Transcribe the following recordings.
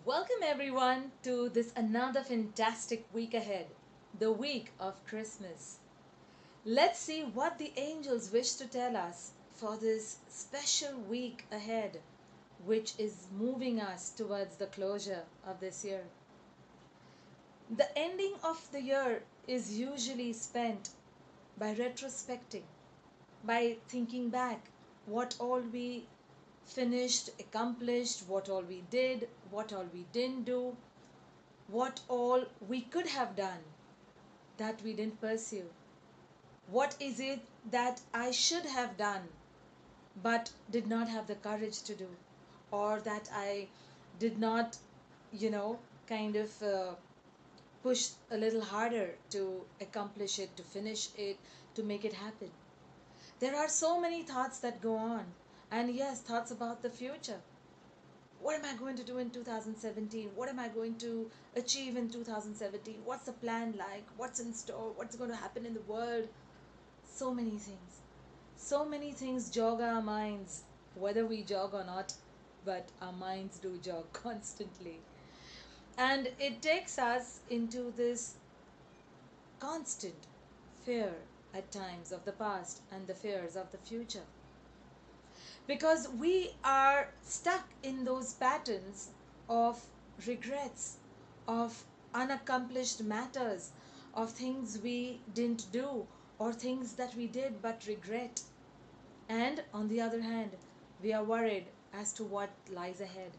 Welcome everyone to this another fantastic week ahead, the week of Christmas. Let's see what the angels wish to tell us for this special week ahead, which is moving us towards the closure of this year. The ending of the year is usually spent by retrospecting, by thinking back what all we finished, accomplished, what all we did, what all we didn't do, what all we could have done that we didn't pursue. What is it that I should have done but did not have the courage to do, or that I did not, you know, kind of push a little harder to accomplish it, to finish it, to make it happen. There are so many thoughts that go on, and yes, thoughts about the future. What am I going to do in 2017? What am I going to achieve in 2017? What's the plan like? What's in store? What's going to happen in the world? So many things. So many things jog our minds, whether we jog or not, but our minds do jog constantly. And it takes us into this constant fear at times of the past and the fears of the future. Because we are stuck in those patterns of regrets, of unaccomplished matters, of things we didn't do or things that we did but regret. And on the other hand, we are worried as to what lies ahead.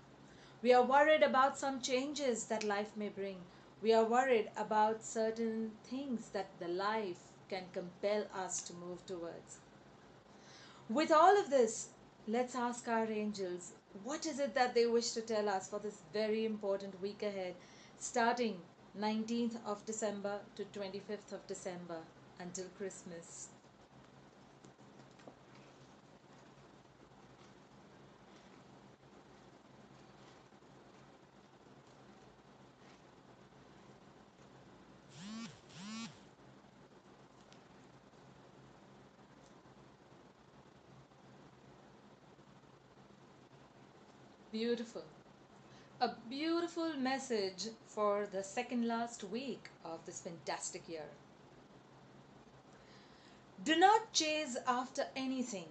We are worried about some changes that life may bring. We are worried about certain things that the life can compel us to move towards. With all of this, let's ask our angels, what is it that they wish to tell us for this very important week ahead, starting 19th of December to 25th of December until Christmas. Beautiful. A beautiful message for the second last week of this fantastic year. Do not chase after anything,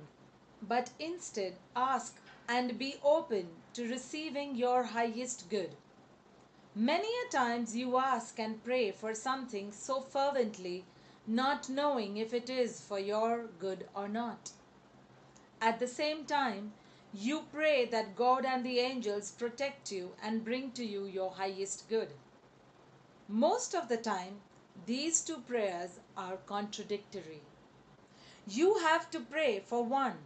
but instead ask and be open to receiving your highest good. Many a times you ask and pray for something so fervently, not knowing if it is for your good or not. At the same time, you pray that God and the angels protect you and bring to you your highest good. Most of the time, these two prayers are contradictory. You have to pray for one,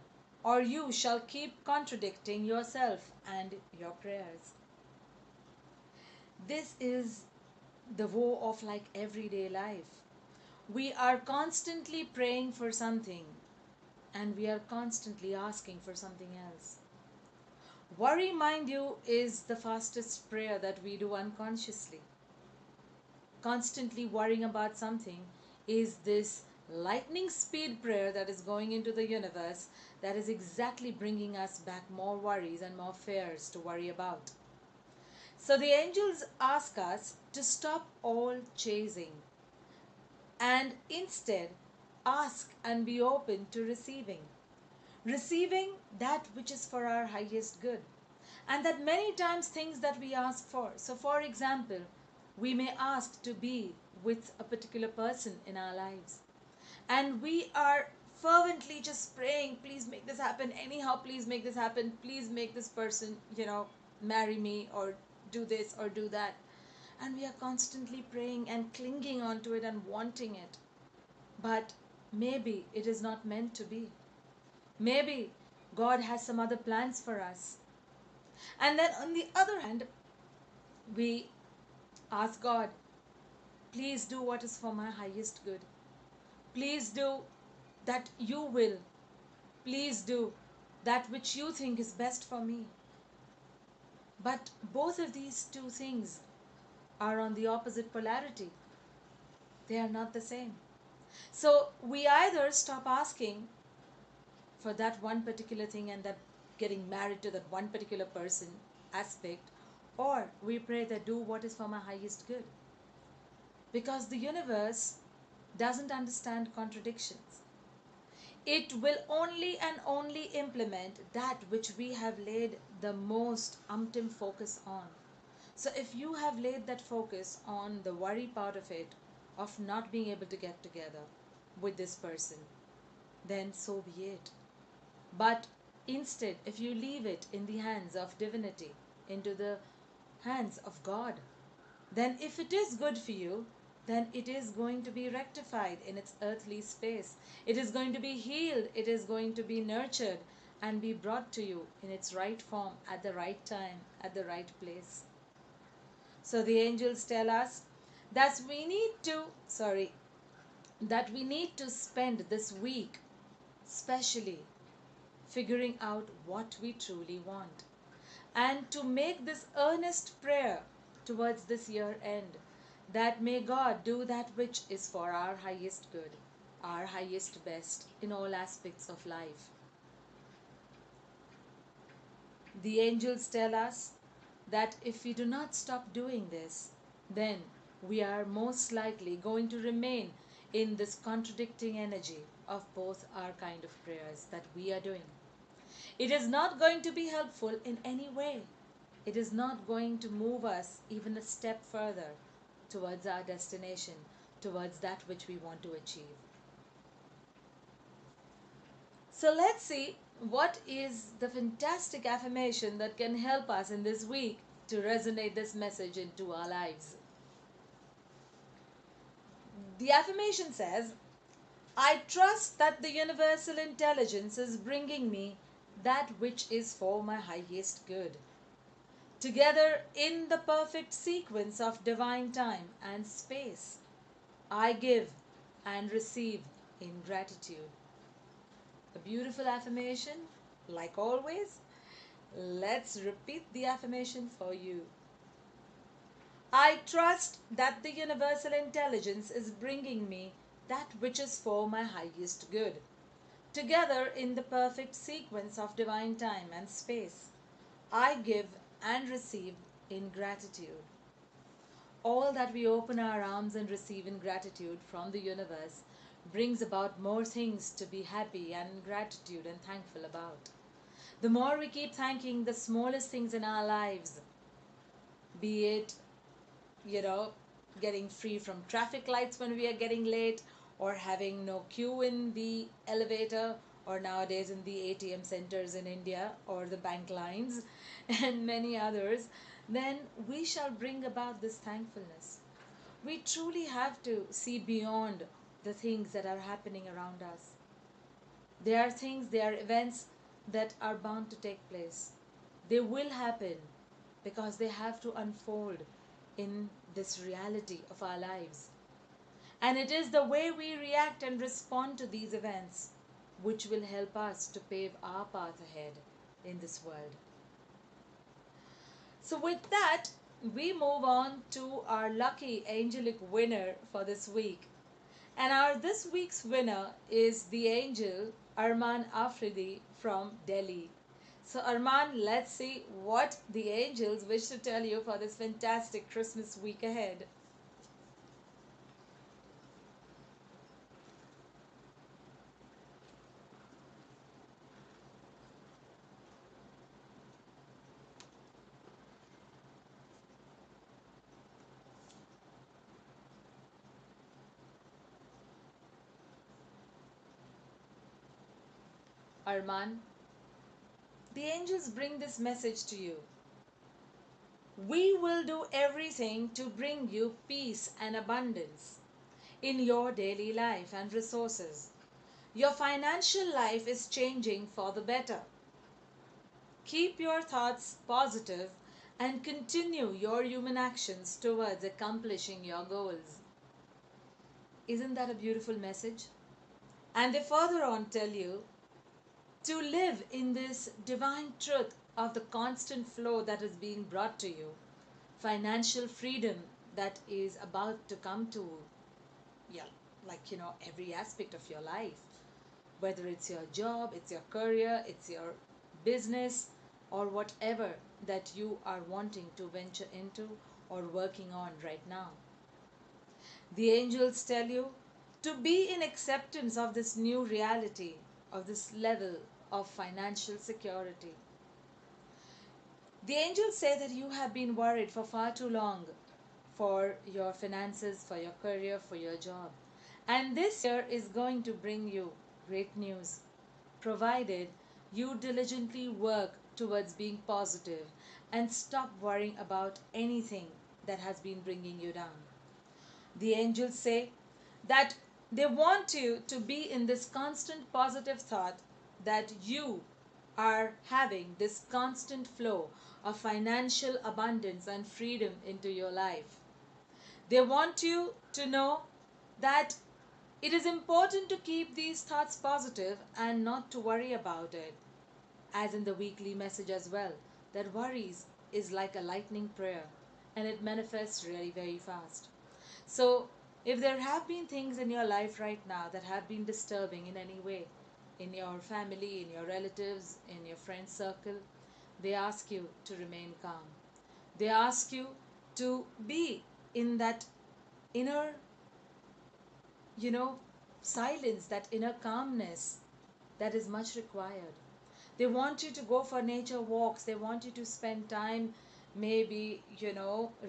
or you shall keep contradicting yourself and your prayers. This is the woe of like everyday life. We are constantly praying for something and we are constantly asking for something else. Worry, mind you, is the fastest prayer that we do unconsciously. Constantly worrying about something is this lightning speed prayer that is going into the universe that is exactly bringing us back more worries and more fears to worry about. So the angels ask us to stop all chasing and instead ask and be open to receiving. Receiving that which is for our highest good. And that many times things that we ask for. So, for example, we may ask to be with a particular person in our lives. And we are fervently just praying, please make this happen. Anyhow, please make this happen. Please make this person, marry me or do this or do that. And we are constantly praying and clinging onto it and wanting it. But maybe it is not meant to be. Maybe God has some other plans for us. And then on the other hand, we ask God, please do what is for my highest good. Please do that you will. Please do that which you think is best for me. But both of these two things are on the opposite polarity. They are not the same. So we either stop asking for that one particular thing and that getting married to that one particular person aspect, Or we pray that do what is for my highest good. Because the universe doesn't understand contradictions. It will only and only implement that which we have laid the most focus on. So if you have laid that focus on the worry part of it, of not being able to get together with this person, then so be it. But instead, if you leave it in the hands of divinity, into the hands of God, then if it is good for you, then it is going to be rectified in its earthly space. It is going to be healed. It is going to be nurtured and be brought to you in its right form at the right time, at the right place. So the angels tell us that that we need to spend this week specially figuring out what we truly want, and to make this earnest prayer towards this year end, that may God do that which is for our highest good, our highest best in all aspects of life. The angels tell us that if we do not stop doing this, then we are most likely going to remain in this contradicting energy of both our kind of prayers that we are doing. It is not going to be helpful in any way. It is not going to move us even a step further towards our destination, towards that which we want to achieve. So let's see what is the fantastic affirmation that can help us in this week to resonate this message into our lives. The affirmation says, I trust that the universal intelligence is bringing me that which is for my highest good. Together in the perfect sequence of divine time and space, I give and receive in gratitude. A beautiful affirmation, like always. Let's repeat the affirmation for you. I trust that the universal intelligence is bringing me that which is for my highest good. Together in the perfect sequence of divine time and space, I give and receive in gratitude. All that we open our arms and receive in gratitude from the universe brings about more things to be happy and in gratitude and thankful about. The more we keep thanking the smallest things in our lives, be it, getting free from traffic lights when we are getting late, or having no queue in the elevator, or nowadays in the ATM centers in India, or the bank lines, and many others, then we shall bring about this thankfulness. We truly have to see beyond the things that are happening around us. There are things, there are events that are bound to take place. They will happen because they have to unfold in this reality of our lives. And it is the way we react and respond to these events which will help us to pave our path ahead in this world. So with that, we move on to our lucky angelic winner for this week. And our this week's winner is the angel Armaan Afridi from Delhi. So Armaan, let's see what the angels wish to tell you for this fantastic Christmas week ahead. Armaan, the angels bring this message to you. We will do everything to bring you peace and abundance in your daily life and resources. Your financial life is changing for the better. Keep your thoughts positive and continue your human actions towards accomplishing your goals. Isn't that a beautiful message? And they further on tell you to live in this divine truth of the constant flow that is being brought to you, financial freedom that is about to come to, every aspect of your life, whether it's your job, it's your career, it's your business, or whatever that you are wanting to venture into or working on right now. The angels tell you to be in acceptance of this new reality, of this level of financial security. The angels say that you have been worried for far too long for your finances, for your career, for your job. And this year is going to bring you great news, provided you diligently work towards being positive and stop worrying about anything that has been bringing you down. The angels say that they want you to be in this constant positive thought that you are having this constant flow of financial abundance and freedom into your life. They want you to know that it is important to keep these thoughts positive and not to worry about it. As in the weekly message as well, that worries is like a lightning prayer and it manifests really very fast. So, if there have been things in your life right now that have been disturbing in any way, in your family, in your relatives, in your friend circle, they ask you to remain calm. They ask you to be in that inner, silence, that inner calmness that is much required. They want you to go for nature walks. They want you to spend time maybe,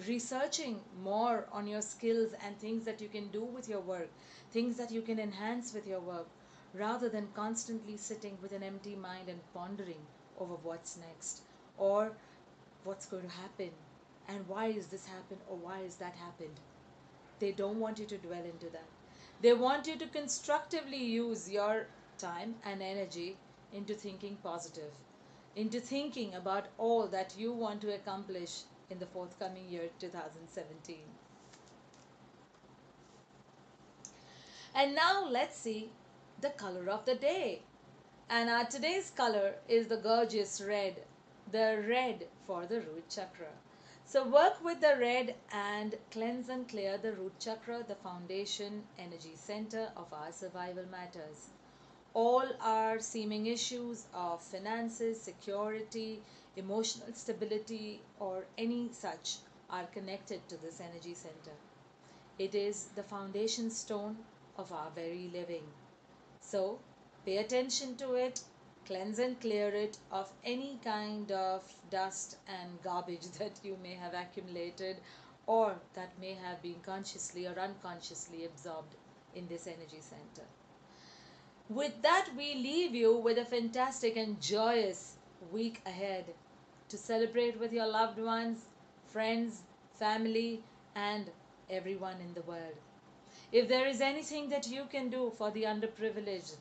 researching more on your skills and things that you can do with your work, things that you can enhance with your work, rather than constantly sitting with an empty mind and pondering over what's next or what's going to happen and why is this happened or why is that happened. They don't want you to dwell into that. They want you to constructively use your time and energy into thinking positive, into thinking about all that you want to accomplish in the forthcoming year 2017. And now let's see the color of the day. And our today's color is the gorgeous red, the red for the root chakra. So work with the red and cleanse and clear the root chakra, the foundation energy center of our survival matters. All our seeming issues of finances, security, emotional stability, or any such are connected to this energy center. It is the foundation stone of our very living. So pay attention to it, cleanse and clear it of any kind of dust and garbage that you may have accumulated or that may have been consciously or unconsciously absorbed in this energy center. With that, we leave you with a fantastic and joyous week ahead to celebrate with your loved ones, friends, family, and everyone in the world. If there is anything that you can do for the underprivileged,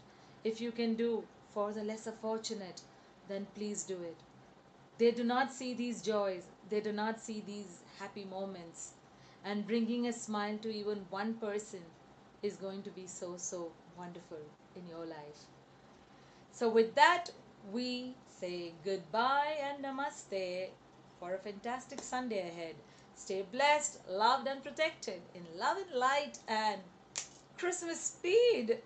if you can do for the lesser fortunate, then please do it. They do not see these joys, they do not see these happy moments, and bringing a smile to even one person is going to be so, so wonderful in your life. So, with that, we say goodbye and namaste for a fantastic Sunday ahead. Stay blessed, loved, and protected in love and light and Christmas speed.